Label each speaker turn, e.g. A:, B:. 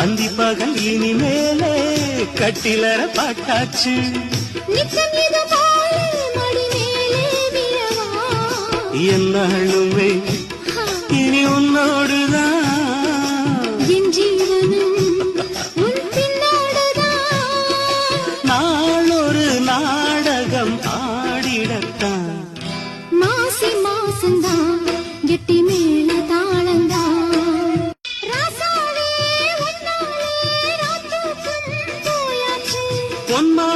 A: அந்தி பகல் இனிமேலே கட்டிலற பாட்டாச்சு என்னாலுமே இனி உன்னோடுதான்
B: என் ஜீவனும் உன் பின்னோடுதான்.
A: நாளொரு நாடகம் ஆடிடத்தான்
B: மாசி மாசந்தான் கெட்டி மேல தாளந்தான். ராசாவே உன்னாலே ராத்தூக்கம் போயாச்சு.
A: பொன்மா